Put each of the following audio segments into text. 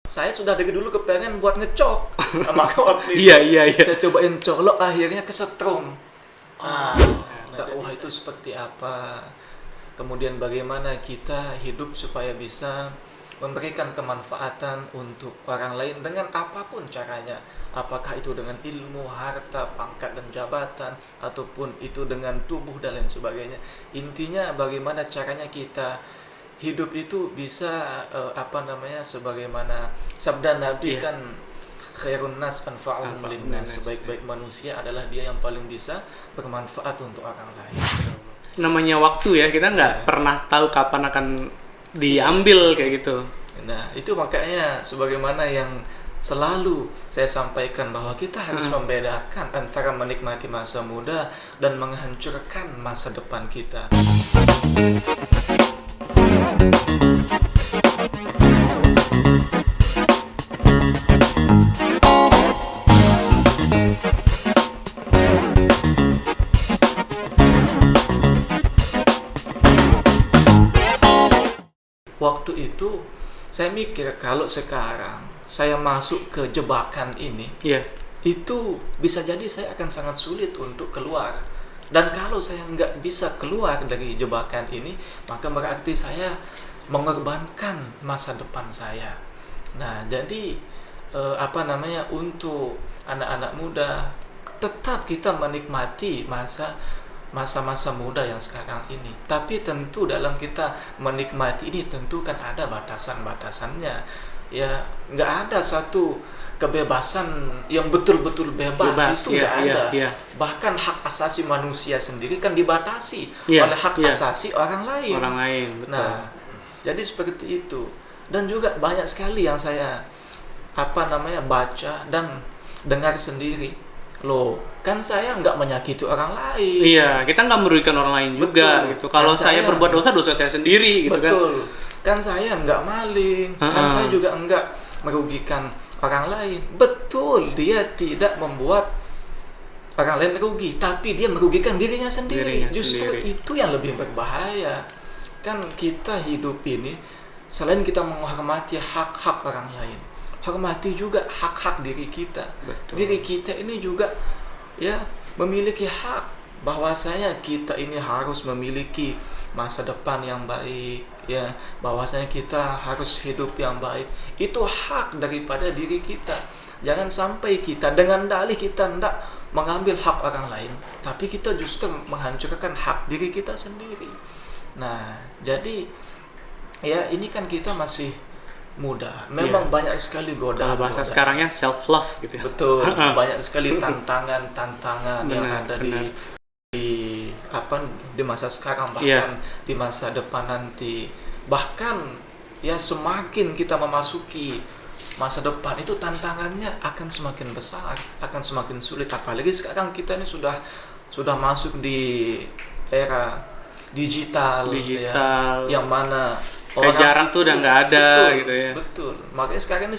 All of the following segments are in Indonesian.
saya sudah dari dulu kepengen buat ngecok. Maka waktu itu Iya. saya cobain colok, akhirnya kesetrum. Oh, Dakwah itu seperti apa? Kemudian bagaimana kita hidup supaya bisa memberikan kemanfaatan untuk orang lain dengan apapun caranya. Apakah itu dengan ilmu, harta, pangkat dan jabatan, ataupun itu dengan tubuh dan lain sebagainya. Intinya bagaimana caranya kita hidup itu bisa sebagaimana sabda Nabi kan, khairun nas anfa'uhum linnas, sebaik-baik manusia adalah dia yang paling bisa bermanfaat untuk orang lain. Namanya waktu ya, kita nggak pernah tahu kapan akan diambil kayak gitu. Nah, itu makanya sebagaimana yang selalu saya sampaikan bahwa kita harus membedakan antara menikmati masa muda dan menghancurkan masa depan kita. Waktu itu saya mikir kalau sekarang saya masuk ke jebakan ini, itu bisa jadi saya akan sangat sulit untuk keluar. Dan kalau saya nggak bisa keluar dari jebakan ini, maka berarti saya mengorbankan masa depan saya. Nah, jadi untuk anak-anak muda, tetap kita menikmati masa-masa muda yang sekarang ini. Tapi tentu dalam kita menikmati ini tentu kan ada batasan-batasannya. Ya, nggak ada satu kebebasan yang betul-betul bebas itu nggak ada. Bahkan hak asasi manusia sendiri kan dibatasi oleh hak asasi orang lain. Betul. Nah, jadi seperti itu. Dan juga banyak sekali yang saya baca dan dengar sendiri. Loh, kan saya nggak menyakiti orang lain. Iya, kita nggak merugikan orang lain juga gitu. Kalau saya berbuat dosa saya sendiri gitu kan. Betul. Kan saya nggak maling, kan saya juga nggak merugikan orang lain. Betul, dia tidak membuat orang lain merugi, tapi dia merugikan dirinya sendiri. Justru itu yang lebih berbahaya. Kan kita hidup ini, selain kita menghormati hak-hak orang lain, hormati juga hak-hak diri kita. Betul. Diri kita ini juga ya memiliki hak, bahwasanya kita ini harus memiliki masa depan yang baik, ya, bahwasanya kita harus hidup yang baik. Itu hak daripada diri kita. Jangan sampai kita dengan dalih kita hendak mengambil hak orang lain, tapi kita justru menghancurkan hak diri kita sendiri. Nah, jadi ya ini kan kita masih muda. Memang banyak sekali godaan. Kalau bahasa sekarangnya self love gitu ya. Betul. Banyak sekali tantangan yang ada di masa sekarang, bahkan di masa depan nanti. Bahkan ya semakin kita memasuki masa depan itu tantangannya akan semakin besar, akan semakin sulit. Apalagi sekarang kita ini sudah masuk di era digital. Ya, yang mana kayak jarak tuh udah nggak ada. Betul, gitu ya. Betul. Makanya sekarang ini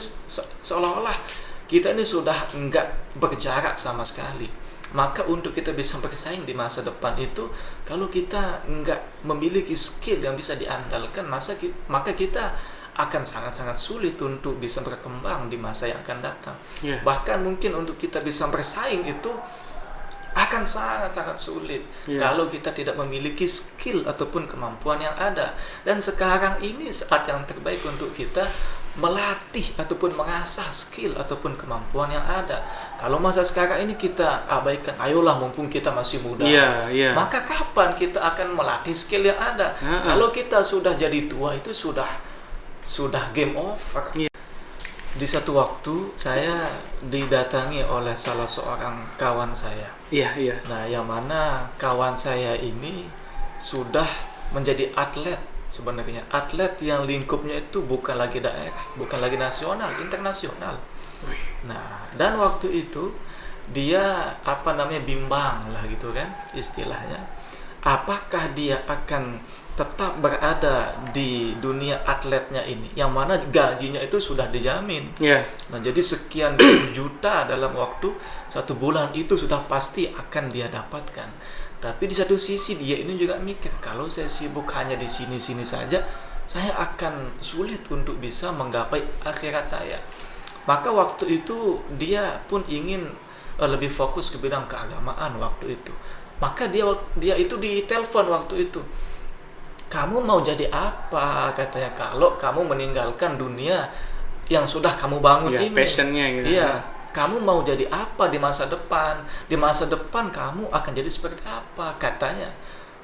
seolah-olah kita ini sudah nggak berjarak sama sekali. Maka untuk kita bisa bersaing di masa depan itu, kalau kita nggak memiliki skill yang bisa diandalkan, maka kita akan sangat-sangat sulit untuk bisa berkembang di masa yang akan datang. Bahkan mungkin untuk kita bisa bersaing itu akan sangat-sangat sulit kalau kita tidak memiliki skill ataupun kemampuan yang ada. Dan sekarang ini saat yang terbaik untuk kita melatih ataupun mengasah skill ataupun kemampuan yang ada. Kalau masa sekarang ini kita abaikan, ayolah mumpung kita masih muda. Maka kapan kita akan melatih skill yang ada? Kalau kita sudah jadi tua itu sudah game over. Di satu waktu saya didatangi oleh salah seorang kawan saya. Nah, yang mana kawan saya ini sudah menjadi atlet sebenarnya. Atlet yang lingkupnya itu bukan lagi daerah, bukan lagi nasional, internasional. Nah, dan waktu itu dia bimbang lah gitu kan istilahnya. Apakah dia akan tetap berada di dunia atletnya ini, yang mana gajinya itu sudah dijamin. Nah, jadi sekian juta dalam waktu 1 bulan itu sudah pasti akan dia dapatkan. Tapi di satu sisi dia ini juga mikir, kalau saya sibuk hanya di sini-sini saja, saya akan sulit untuk bisa menggapai akhirat saya. Maka waktu itu dia pun ingin lebih fokus ke bidang keagamaan waktu itu. Maka dia itu ditelepon waktu itu. Kamu mau jadi apa, katanya, kalau kamu meninggalkan dunia yang sudah kamu bangun Ya, ini? passionnya gitu. Iya, kamu mau jadi apa di masa depan? Di masa depan kamu akan jadi seperti apa, katanya.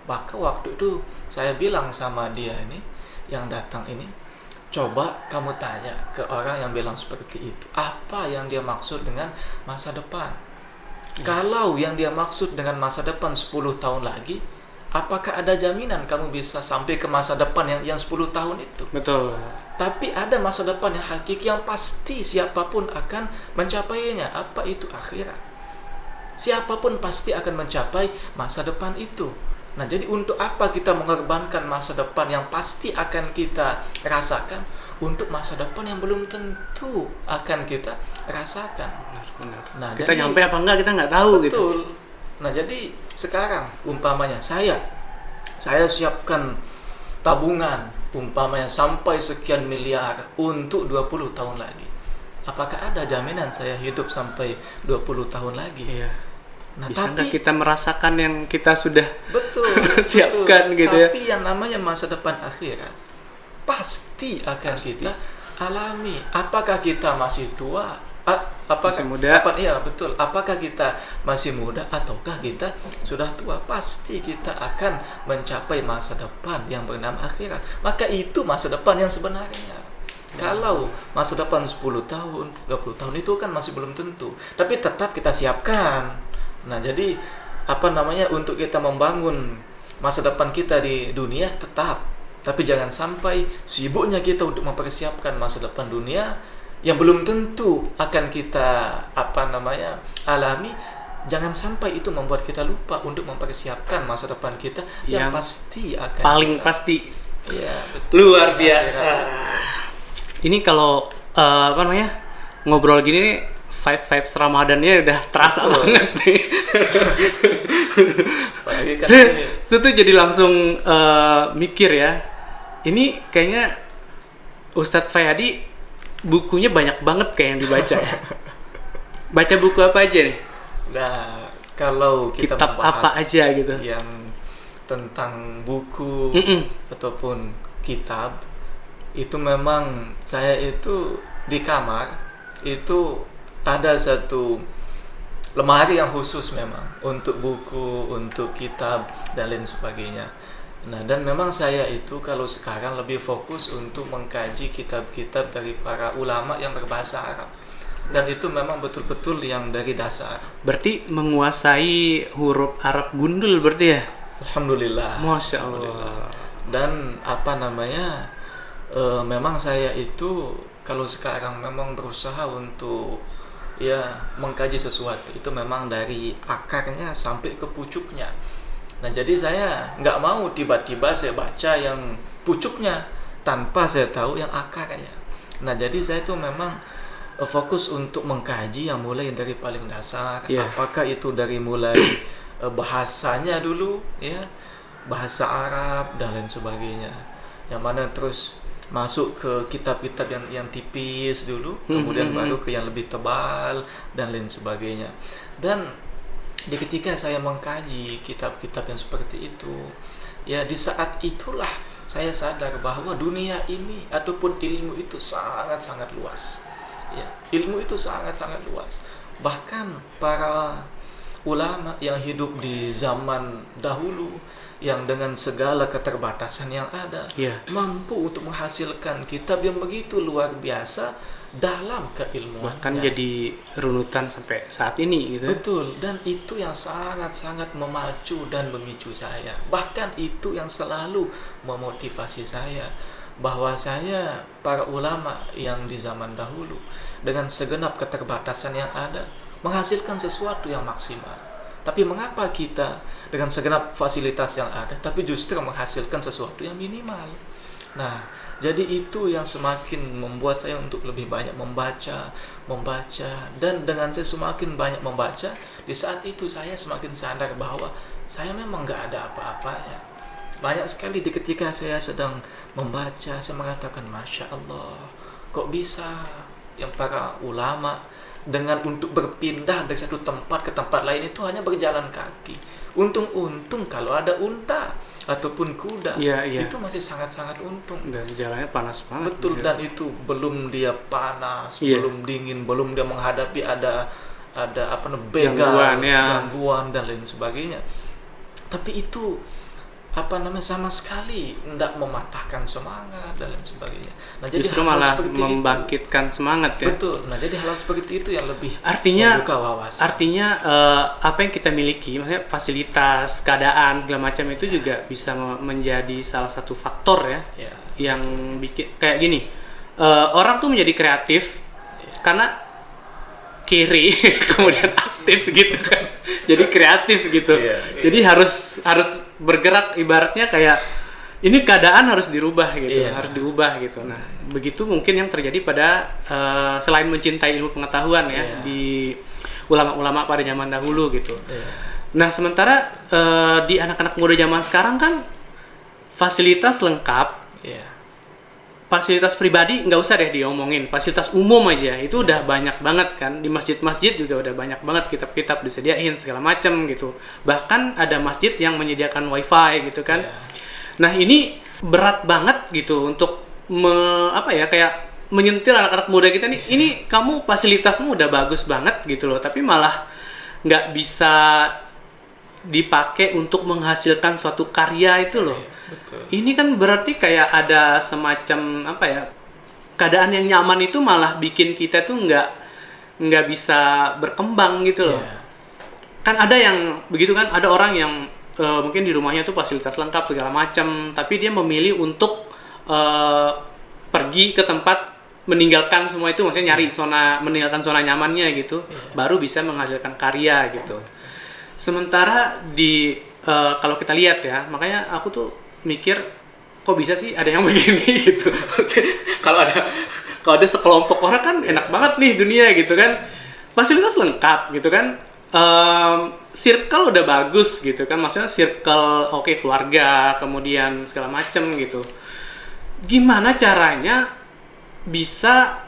Maka waktu itu saya bilang sama dia ini, yang datang ini, coba kamu tanya ke orang yang bilang seperti itu, apa yang dia maksud dengan masa depan? Kalau yang dia maksud dengan masa depan 10 tahun lagi, apakah ada jaminan kamu bisa sampai ke masa depan yang 10 tahun itu? Betul. Tapi ada masa depan yang hakiki yang pasti siapapun akan mencapainya. Apa itu akhirat? Siapapun pasti akan mencapai masa depan itu. Nah, jadi untuk apa kita mengorbankan masa depan yang pasti akan kita rasakan untuk masa depan yang belum tentu akan kita rasakan? Benar. Nah, Kita jadi, nyampe apa enggak kita nggak tahu gitu. betul. Nah, jadi sekarang umpamanya saya siapkan tabungan umpamanya sampai sekian miliar untuk 20 tahun lagi. Apakah ada jaminan saya hidup sampai 20 tahun lagi? Iya. Nah, Bisa nggak tapi kita merasakan yang kita sudah betul siapkan betul. gitu ya? Tapi yang namanya masa depan akhirat pasti akan kita alami. Apakah kita masih tua? Apakah Masih muda? Iya, betul. Apakah kita masih muda ataukah kita sudah tua? Pasti kita akan mencapai masa depan yang bernama akhirat. Maka itu masa depan yang sebenarnya. Kalau masa depan 10 tahun, 20 tahun itu kan masih belum tentu. Tapi tetap kita siapkan. Nah, jadi untuk kita membangun masa depan kita di dunia tetap. Tapi jangan sampai sibuknya kita untuk mempersiapkan masa depan dunia yang belum tentu akan kita alami. Jangan sampai itu membuat kita lupa untuk mempersiapkan masa depan kita yang pasti akan paling pasti. Ya, betul. Luar biasa. Ini kalau ngobrol gini vibes Ramadannya udah terasa banget nih. Saya tuh jadi langsung mikir ya. Ini kayaknya Ustadz Fayadi bukunya banyak banget kayak yang dibaca ya. Baca buku apa aja nih? Nah, kalau kita kitab membahas apa aja gitu yang tentang buku ataupun kitab, itu memang saya itu di kamar itu ada satu lemari yang khusus memang untuk buku, untuk kitab dan lain sebagainya. Nah, dan memang saya itu kalau sekarang lebih fokus untuk mengkaji kitab-kitab dari para ulama yang berbahasa Arab. Dan itu memang betul-betul yang dari dasar. Berarti menguasai huruf Arab gundul berarti ya? Alhamdulillah. Masya Allah. Alhamdulillah. Dan memang saya itu kalau sekarang memang berusaha untuk mengkaji sesuatu itu memang dari akarnya sampai ke pucuknya. Nah, jadi saya nggak mau tiba-tiba saya baca yang pucuknya tanpa saya tahu yang akarnya. Nah, jadi saya itu memang fokus untuk mengkaji yang mulai dari paling dasar. Apakah itu dari mulai bahasanya dulu, ya, bahasa Arab dan lain sebagainya. Yang mana terus masuk ke kitab-kitab yang tipis dulu, kemudian baru ke yang lebih tebal dan lain sebagainya. Dan ketika saya mengkaji kitab-kitab yang seperti itu, ya di saat itulah saya sadar bahwa dunia ini ataupun ilmu itu sangat-sangat luas. Ya, ilmu itu sangat-sangat luas. Bahkan para ulama yang hidup di zaman dahulu yang dengan segala keterbatasan yang ada mampu untuk menghasilkan kitab yang begitu luar biasa dalam keilmuannya. Bahkan jadi runutan sampai saat ini gitu. Betul, dan itu yang sangat-sangat memacu dan memicu saya. Bahkan itu yang selalu memotivasi saya, bahwasanya para ulama yang di zaman dahulu dengan segenap keterbatasan yang ada menghasilkan sesuatu yang maksimal. Tapi mengapa kita dengan segenap fasilitas yang ada tapi justru menghasilkan sesuatu yang minimal? Nah, jadi itu yang semakin membuat saya untuk lebih banyak membaca, dan dengan saya semakin banyak membaca, di saat itu saya semakin sadar bahwa saya memang nggak ada apa-apanya. Banyak sekali di ketika saya sedang membaca, saya mengatakan, Masya Allah, kok bisa yang para ulama dengan untuk berpindah dari satu tempat ke tempat lain itu hanya berjalan kaki. Untung-untung kalau ada unta ataupun kuda, Iya. itu masih sangat-sangat untung. Dan jalannya panas banget. Betul, di situ. dan itu belum dia panas, Iya. belum dingin, belum dia menghadapi ada apa namanya, begal, Gangguan, ya. gangguan dan lain sebagainya. Tapi itu apa namanya sama sekali tidak mematahkan semangat dan lain sebagainya. Nah, jadi Justru hal-hal malah seperti membangkitkan semangat itu, ya. betul. Nah, jadi hal seperti itu yang lebih Artinya membuka wawasan. apa yang kita miliki, maksudnya fasilitas, keadaan segala macam itu juga bisa menjadi salah satu faktor ya, Ya, yang bikin kayak gini. Orang tuh menjadi kreatif karena kiri kemudian aktif gitu kan. Jadi kreatif gitu. Iya. Jadi harus bergerak, ibaratnya kayak ini keadaan harus dirubah gitu, Iya. harus diubah gitu. Nah, begitu mungkin yang terjadi pada selain mencintai ilmu pengetahuan ya, Iya. di ulama-ulama pada zaman dahulu gitu. Iya. Nah, sementara di anak-anak muda zaman sekarang kan fasilitas lengkap, Iya. fasilitas pribadi nggak usah deh diomongin, fasilitas umum aja itu udah banyak banget kan. Di masjid-masjid juga udah banyak banget kitab-kitab disediain segala macam gitu. Bahkan ada masjid yang menyediakan wifi gitu kan. Iya. Nah, ini berat banget gitu untuk kayak menyentil anak-anak muda kita nih. Ini kamu fasilitasmu udah bagus banget gitu loh, tapi malah nggak bisa dipakai untuk menghasilkan suatu karya itu loh. Betul. Ini kan berarti kayak ada semacam keadaan yang nyaman itu malah bikin kita tuh nggak bisa berkembang gitu loh. Iya. Kan ada yang begitu kan, ada orang yang mungkin di rumahnya tuh fasilitas lengkap segala macam, tapi dia memilih untuk pergi ke tempat, meninggalkan semua itu, maksudnya meninggalkan zona nyamannya gitu, baru bisa menghasilkan karya gitu. Sementara kalau kita lihat ya, makanya aku tuh mikir, kok bisa sih ada yang begini gitu. Kalau ada sekelompok orang kan enak banget nih dunia gitu kan, fasilitas lengkap gitu kan, circle udah bagus gitu kan, maksudnya circle keluarga, kemudian segala macem gitu. Gimana caranya bisa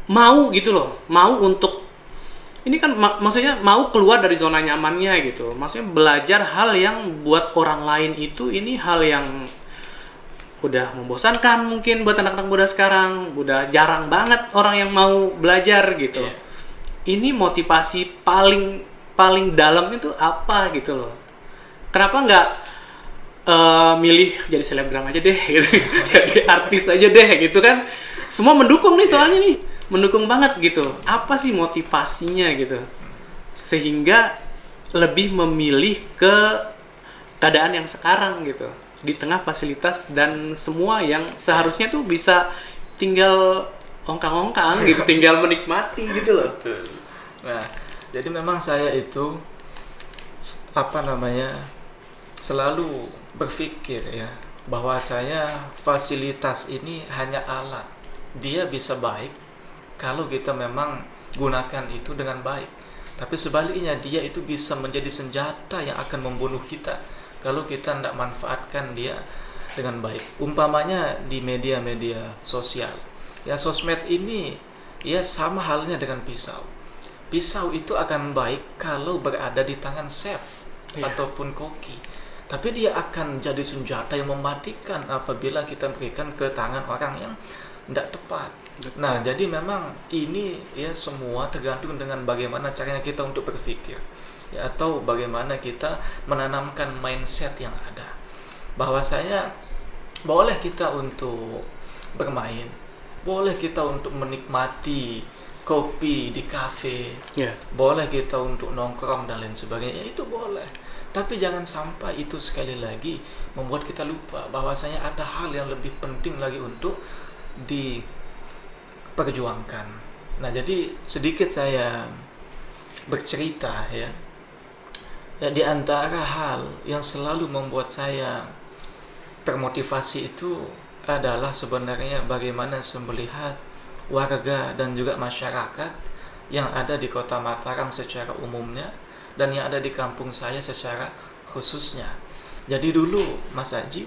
mau gitu loh, mau untuk ini kan maksudnya mau keluar dari zona nyamannya gitu, maksudnya belajar hal yang buat orang lain itu ini hal yang udah membosankan mungkin buat anak-anak muda sekarang, udah jarang banget orang yang mau belajar gitu. Iya. Ini motivasi paling dalam itu apa gitu loh? Kenapa nggak milih jadi selebgram aja deh gitu. Jadi artis aja deh gitu kan? Semua mendukung nih soalnya nih, mendukung banget gitu. Apa sih motivasinya gitu? Sehingga lebih memilih ke keadaan yang sekarang gitu, di tengah fasilitas dan semua yang seharusnya tuh bisa tinggal ongkang-ongkang gitu, tinggal menikmati gitu loh. Betul. Nah, jadi memang saya itu selalu berpikir ya, bahwa fasilitas ini hanya alat. Dia bisa baik kalau kita memang gunakan itu dengan baik. Tapi sebaliknya dia itu bisa menjadi senjata yang akan membunuh kita kalau kita tidak manfaatkan dia dengan baik. Umpamanya di media-media sosial. Ya, sosmed ini ya sama halnya dengan pisau. Pisau itu akan baik kalau berada di tangan chef ataupun koki. Tapi dia akan jadi senjata yang mematikan apabila kita berikan ke tangan orang yang tidak tepat. Nah, jadi memang ini ya semua tergantung dengan bagaimana caranya kita untuk berpikir. Ya, atau bagaimana kita menanamkan mindset yang ada. Bahwasanya boleh kita untuk bermain, boleh kita untuk menikmati kopi di kafe, boleh kita untuk nongkrong dan lain sebagainya, itu boleh. Tapi jangan sampai itu sekali lagi membuat kita lupa bahwasanya ada hal yang lebih penting lagi untuk diperjuangkan. Nah, jadi sedikit saya bercerita ya, di antara hal yang selalu membuat saya termotivasi itu adalah sebenarnya bagaimana saya melihat warga dan juga masyarakat yang ada di Kota Mataram secara umumnya dan yang ada di kampung saya secara khususnya. Jadi dulu Mas Haji,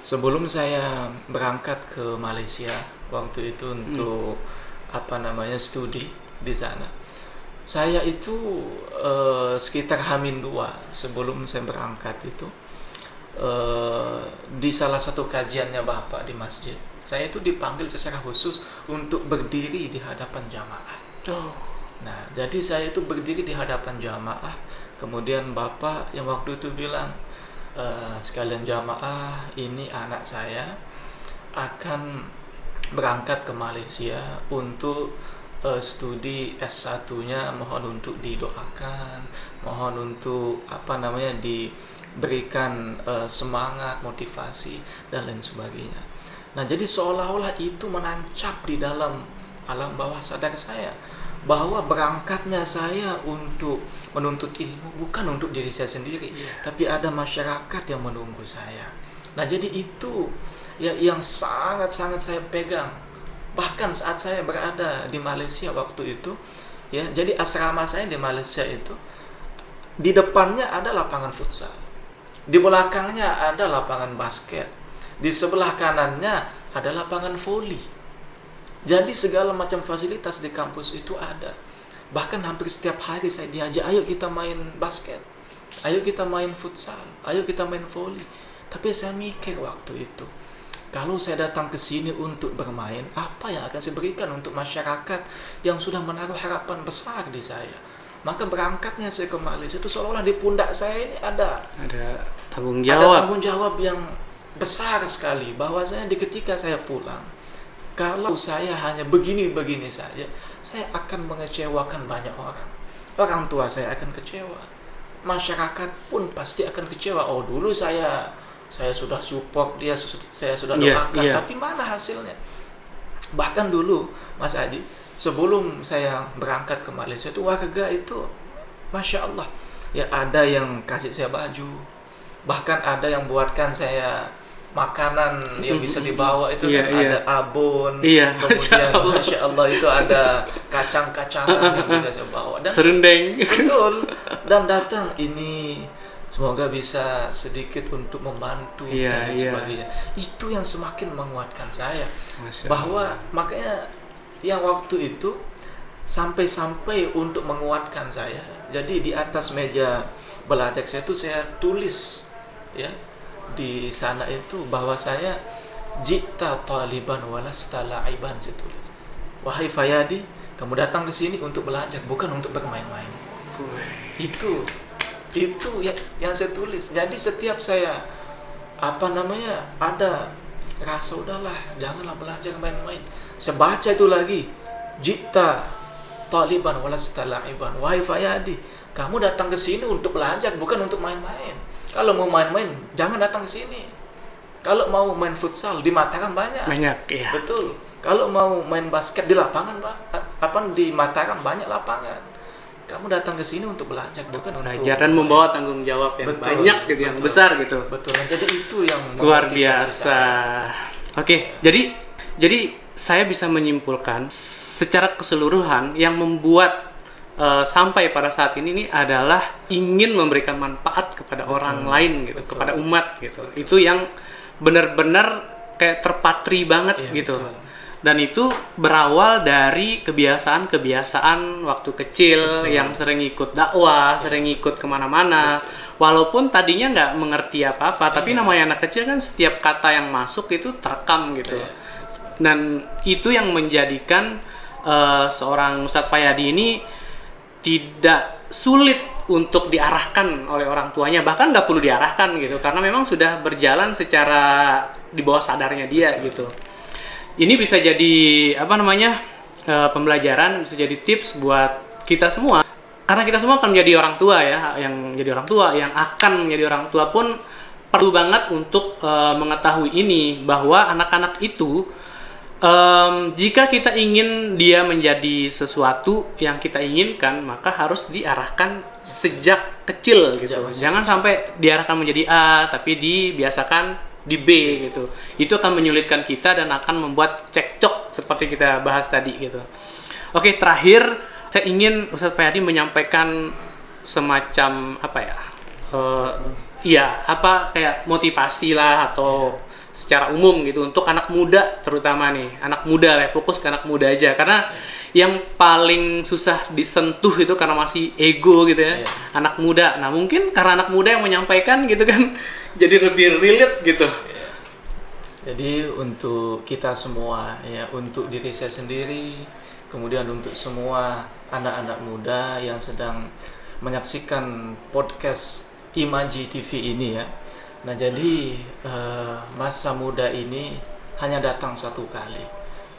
sebelum saya berangkat ke Malaysia waktu itu untuk studi di sana, saya itu sekitar H-2 sebelum saya berangkat itu, di salah satu kajiannya Bapak di masjid, saya itu dipanggil secara khusus untuk berdiri di hadapan jamaah. Nah, jadi saya itu berdiri di hadapan jamaah, kemudian Bapak yang waktu itu bilang, sekalian jamaah, ini anak saya akan berangkat ke Malaysia untuk studi S1-nya, mohon untuk didoakan, mohon untuk diberikan semangat, motivasi dan lain sebagainya. Nah, jadi seolah-olah itu menancap di dalam alam bawah sadar saya bahwa berangkatnya saya untuk menuntut ilmu bukan untuk diri saya sendiri, tapi ada masyarakat yang menunggu saya. Nah, jadi itu ya yang sangat-sangat saya pegang. Bahkan saat saya berada di Malaysia waktu itu, ya, jadi asrama saya di Malaysia itu di depannya ada lapangan futsal, di belakangnya ada lapangan basket, di sebelah kanannya ada lapangan voli. Jadi segala macam fasilitas di kampus itu ada. Bahkan hampir setiap hari saya diajak, ayo kita main basket, ayo kita main futsal, ayo kita main voli. Tapi saya mikir waktu itu, kalau saya datang ke sini untuk bermain, apa yang akan saya berikan untuk masyarakat yang sudah menaruh harapan besar di saya? Maka berangkatnya saya ke Malaysia itu seolah-olah di pundak saya ini ada tanggung jawab. Ada tanggung jawab yang besar sekali, bahwasanya ketika saya pulang, kalau saya hanya begini-begini saja, saya akan mengecewakan banyak orang. Orang tua saya akan kecewa, masyarakat pun pasti akan kecewa. Oh, dulu saya sudah support dia, saya sudah doakan, tapi mana hasilnya? Bahkan dulu Mas Haji, sebelum saya berangkat ke Malaysia itu, warga itu Masya Allah, ya, ada yang kasih saya baju, bahkan ada yang buatkan saya makanan yang bisa dibawa itu, ada abon, kemudian Masya Allah itu ada kacang-kacangan yang bisa saya bawa, dan serundeng, betul, dan datang ini semoga bisa sedikit untuk membantu dan sebagainya. Itu yang semakin menguatkan saya, bahwa makanya yang waktu itu sampai untuk menguatkan saya, jadi di atas meja belajar saya itu saya tulis, ya, di sana itu bahwa saya jita taliban walasta la'iban, saya tulis, wahai Fayadi, kamu datang ke sini untuk belajar, bukan untuk bermain-main. Itu yang saya tulis. Jadi setiap saya ada rasa, udahlah, janganlah belajar main-main, saya baca itu lagi, jita taliban walasta la'iban, wahai Fayadi, kamu datang ke sini untuk belajar, bukan untuk main-main. Kalau mau main-main, jangan datang ke sini. Kalau mau main futsal di Mataram banyak, ya. Betul. Kalau mau main basket di lapangan, di Mataram banyak lapangan. Kamu datang ke sini untuk belajar, bukan untuk belajar dan membawa tanggung jawab yang banyak gitu, yang besar gitu. Betul. Jadi itu yang luar biasa. Oke, jadi saya bisa menyimpulkan secara keseluruhan yang membuat sampai pada saat ini adalah ingin memberikan manfaat kepada orang lain gitu, kepada umat gitu. Itu yang benar-benar kayak terpatri banget gitu. Betul. Dan itu berawal dari kebiasaan waktu kecil, yang sering ikut dakwah, sering ikut kemana-mana. Walaupun tadinya nggak mengerti apa-apa, tapi namanya anak kecil kan setiap kata yang masuk itu terekam gitu. Dan itu yang menjadikan seorang Ustadz Fayadi ini tidak sulit untuk diarahkan oleh orang tuanya, bahkan nggak perlu diarahkan gitu, karena memang sudah berjalan secara di bawah sadarnya dia gitu. Ini bisa jadi pembelajaran, bisa jadi tips buat kita semua, karena kita semua akan menjadi orang tua ya, yang jadi orang tua, yang akan menjadi orang tua pun perlu banget untuk mengetahui ini, bahwa anak-anak itu jika kita ingin dia menjadi sesuatu yang kita inginkan, maka harus diarahkan sejak kecil gitu. Jangan sampai diarahkan menjadi A tapi dibiasakan di B gitu. Itu akan menyulitkan kita dan akan membuat cekcok seperti kita bahas tadi gitu. Oke, terakhir saya ingin Ustadz Fayadi menyampaikan semacam ya apa kayak motivasi lah atau secara umum gitu untuk anak muda, terutama nih anak muda lah, fokus ke anak muda aja, karena yang paling susah disentuh itu karena masih ego gitu ya, anak muda. Nah mungkin karena anak muda yang menyampaikan gitu kan jadi lebih relate gitu. Jadi untuk kita semua ya, untuk diri saya sendiri, kemudian untuk semua anak-anak muda yang sedang menyaksikan podcast Imaji TV ini ya. Nah jadi masa muda ini hanya datang satu kali.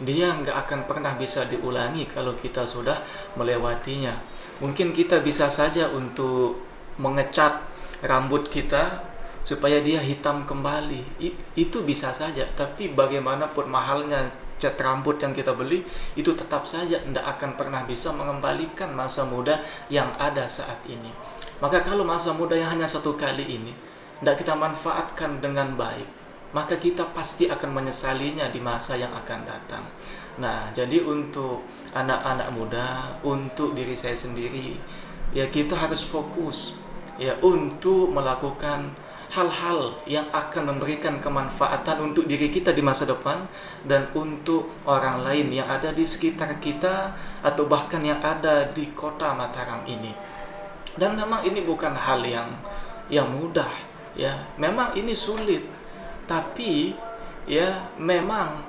Dia nggak akan pernah bisa diulangi kalau kita sudah melewatinya. Mungkin kita bisa saja untuk mengecat rambut kita supaya dia hitam kembali. Itu bisa saja. Tapi bagaimanapun mahalnya cat rambut yang kita beli, itu tetap saja tidak akan pernah bisa mengembalikan masa muda yang ada saat ini. Maka kalau masa muda yang hanya satu kali ini tidak kita manfaatkan dengan baik, maka kita pasti akan menyesalinya di masa yang akan datang. Nah, jadi untuk anak-anak muda, untuk diri saya sendiri, ya kita harus fokus ya untuk melakukan hal-hal yang akan memberikan kemanfaatan untuk diri kita di masa depan dan untuk orang lain yang ada di sekitar kita atau bahkan yang ada di kota Mataram ini. Dan memang ini bukan hal yang mudah. Ya, memang ini sulit, tapi ya memang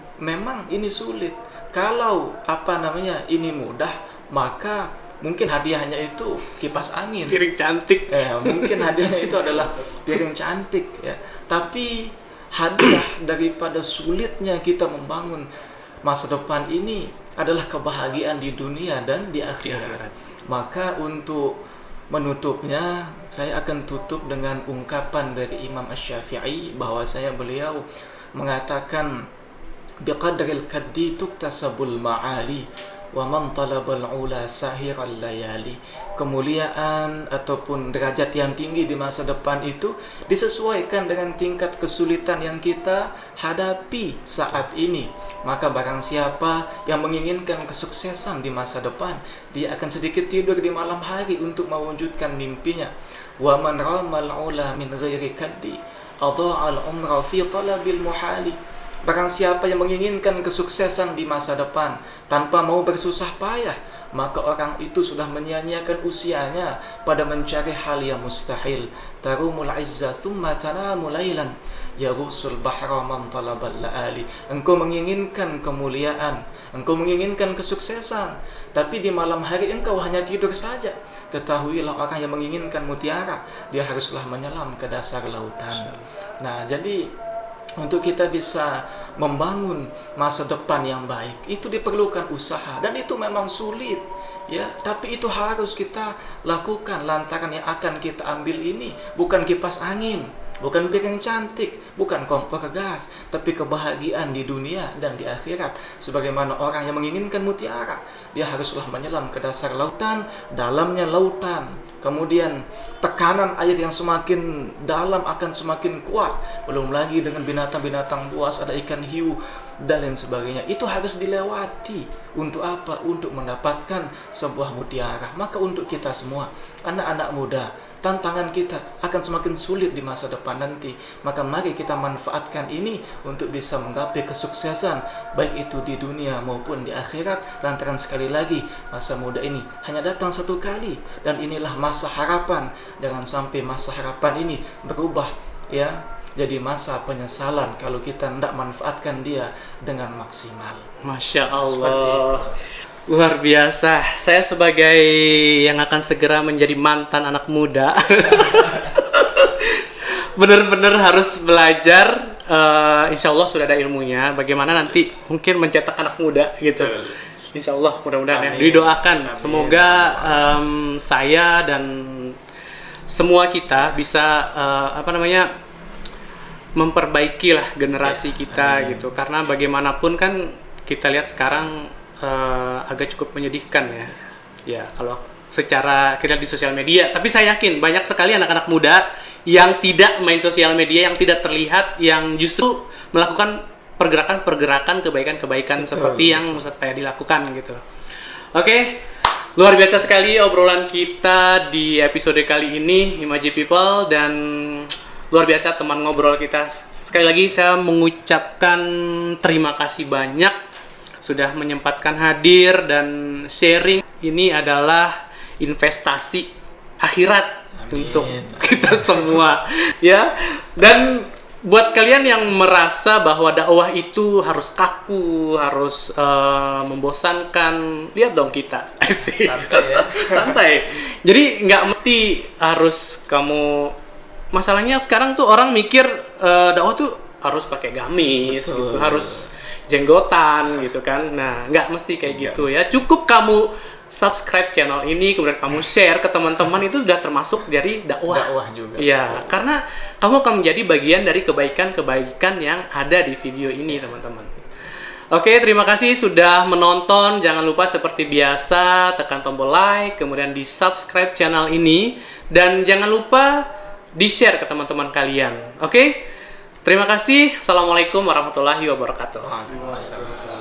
ini sulit. Kalau ini mudah, maka mungkin hadiahnya itu kipas angin, Piring cantik. mungkin hadiahnya itu adalah piring cantik ya. Tapi hadiah daripada sulitnya kita membangun masa depan ini adalah kebahagiaan di dunia dan di akhirat. Maka untuk menutupnya, saya akan tutup dengan ungkapan dari Imam Asy-Syafi'i, bahwasanya beliau mengatakan biqadril kaddi tuktasabul ma'ali wa man talabal ula sahiral layali. Kemuliaan ataupun derajat yang tinggi di masa depan itu disesuaikan dengan tingkat kesulitan yang kita hadapi saat ini. Maka barang siapa yang menginginkan kesuksesan di masa depan, dia akan sedikit tidur di malam hari untuk mewujudkan mimpinya. Wa man ramal ula min ghairi kaddi adha'al umra fi talabil muhali. Barang siapa yang menginginkan kesuksesan di masa depan tanpa mau bersusah payah, maka orang itu sudah menyia-nyiakan usianya pada mencari hal yang mustahil. Tarumul izza thumma tanamu lailan yaghussul bahra man talabal laali. Engkau menginginkan kemuliaan, engkau menginginkan kesuksesan, tapi di malam hari engkau hanya tidur saja. Ketahuilah orang yang menginginkan mutiara, dia haruslah menyelam ke dasar lautan. Nah, jadi untuk kita bisa membangun masa depan yang baik, itu diperlukan usaha, dan itu memang sulit ya, tapi itu harus kita lakukan lantaran yang akan kita ambil ini bukan kipas angin, bukan piring cantik, bukan kompor gas, tapi kebahagiaan di dunia dan di akhirat. Sebagaimana orang yang menginginkan mutiara, dia haruslah menyelam ke dasar lautan, dalamnya lautan. Kemudian tekanan air yang semakin dalam akan semakin kuat. Belum lagi dengan binatang-binatang buas, ada ikan hiu dan lain sebagainya. Itu harus dilewati. Untuk apa? Untuk mendapatkan sebuah mutiara. Maka untuk kita semua, anak-anak muda, tantangan kita akan semakin sulit di masa depan nanti. Maka mari kita manfaatkan ini untuk bisa menggapai kesuksesan, baik itu di dunia maupun di akhirat. Lantaran sekali lagi, masa muda ini hanya datang satu kali, dan inilah masa harapan. Jangan sampai masa harapan ini berubah ya jadi masa penyesalan kalau kita tidak manfaatkan dia dengan maksimal. Masya Allah, luar biasa. Saya sebagai yang akan segera menjadi mantan anak muda, benar-benar harus belajar. Insya Allah sudah ada ilmunya. Bagaimana nanti mungkin mencetak anak muda gitu. Insya Allah, mudah-mudahan ya. Didoakan. Amin. Semoga saya dan semua kita bisa memperbaiki lah generasi kita gitu. Karena bagaimanapun kan kita lihat sekarang agak cukup menyedihkan ya. Ya kalau secara kita di sosial media, tapi saya yakin banyak sekali anak-anak muda yang tidak main sosial media, yang tidak terlihat, yang justru melakukan pergerakan-pergerakan kebaikan-kebaikan seperti yang Ustadz Fayadi lakukan gitu. Oke, luar biasa sekali obrolan kita di episode kali ini, Imaji People, dan luar biasa teman ngobrol kita. Sekali lagi saya mengucapkan terima kasih banyak sudah menyempatkan hadir dan sharing. Ini adalah investasi akhirat untuk kita semua ya. Dan buat kalian yang merasa bahwa dakwah itu harus kaku, harus membosankan, lihat dong kita. Santai ya. Santai. Jadi nggak mesti harus kamu. Masalahnya sekarang tuh orang mikir dakwah tuh harus pakai gamis, gitu, harus jenggotan gitu kan. Nah, nggak mesti kayak gitu ya. Cukup kamu subscribe channel ini, kemudian kamu share ke teman-teman, itu sudah termasuk dari dakwah. Dakwah juga. Iya, karena kamu akan menjadi bagian dari kebaikan-kebaikan yang ada di video ini, teman-teman. Oke, terima kasih sudah menonton. Jangan lupa seperti biasa tekan tombol like, kemudian di subscribe channel ini, dan jangan lupa di share ke teman-teman kalian. Oke, terima kasih. Assalamualaikum warahmatullahi wabarakatuh. Waalaikumsalam.